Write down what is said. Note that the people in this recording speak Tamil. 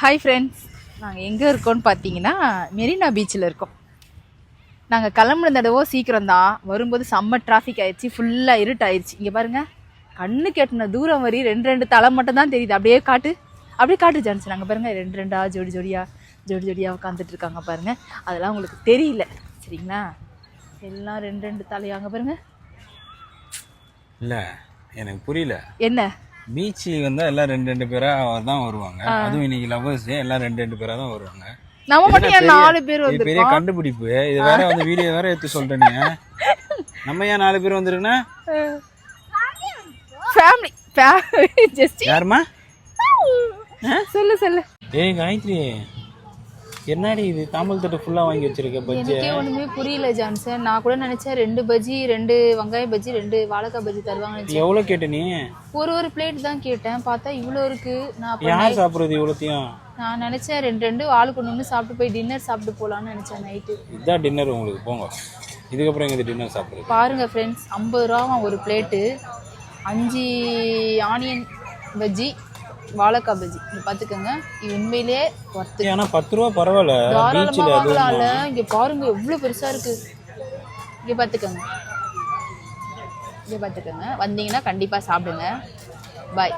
ஹாய் ஃப்ரெண்ட்ஸ், நாங்கள் எங்கே இருக்கோம்னு பார்த்தீங்கன்னா மெரினா பீச்சில் இருக்கோம். நாங்கள் கிளம்புன தடவை சீக்கிரம் தான், வரும்போது செம்ம டிராஃபிக் ஆயிடுச்சு, ஃபுல்லாக இருட்டாயிடுச்சு. இங்கே பாருங்கள், கண்ணு கெட்டின தூரம் வரி ரெண்டு தலை மட்டும் தான் தெரியுது. அப்படியே காட்டு ஜான்ஸ். நாங்கள் பாருங்கள் ரெண்டா ஜோடி ஜோடியாக உட்காந்துட்டு இருக்காங்க பாருங்கள். அதெல்லாம் உங்களுக்கு தெரியல சரிங்களா? எல்லாம் ரெண்டு தலையாங்க பாருங்கள். இல்லை எனக்கு புரியல. என்ன பீச்சு வந்தால் எல்லாம் ரெண்டு பேரா தான் வருவாங்க. அதுவும் இன்னைக்கு லவ்வர்ஸ் டே, எல்லாம் ரெண்டு பேரா தான் வருவாங்க. நம்ம மட்டும் ஏன் 4 பேர் வந்து பெரிய கண்டுபிடிப்பு இது. வேற வந்து வீடியோ வேற எடுத்து சொல்றேன். நம்ம ஏன் 4 பேர் வந்துருக்குன்னா ஃபேமிலி ஜஸ்ட் யாருமா சொல்லு. ஏய் காயத்ரி, என்னடி இது தாம்பல் தட்டு ஃபுல்லா வாங்கி வச்சிருக்க பஜ்ஜி? எனக்கே ஒண்ணுமே புரியல ஜான்சன். நான் கூட நினைச்சேன் 2 பஜ்ஜி, 2 வெங்காய பஜ்ஜி, 2 வாழைக்காய் பஜ்ஜி தருவாங்க நினைச்சேன். எவ்வளவு கேட்ட நீ? ஒரு பிளேட் தான் கேட்டேன், பார்த்தா இவ்வளோ இருக்கு. நான் யார் சாப்பிடுறது இவ்வளோத்தையும்? நான் நினைச்சேன் 2 ஆளுக்கு ஒன்று சாப்பிட்டு போய் டின்னர் சாப்பிட்டு போகலான்னு நினைச்சேன் நைட்டு. இதுதான் டின்னர் உங்களுக்கு, போங்க. இதுக்கப்புறம் எங்க டின்னர் சாப்பிடுறது பாருங்க ஃப்ரெண்ட்ஸ், 50 ரூபா ஒரு பிளேட்டு. 5 ஆனியன் பஜ்ஜி, வாழைக்காய் பஜ்ஜி. இங்க பாத்துக்கோங்க, இது உண்மையிலேயே ஒர்த்து. ஆனா 10 ரூபா பரவாயில்ல, தாராளமா வாங்கலாம்ல. இங்க பாருங்க எவ்வளவு பெருசா இருக்கு. இங்க பாத்துக்கோங்க, வந்தீங்கன்னா கண்டிப்பா சாப்பிடுங்க. பாய்.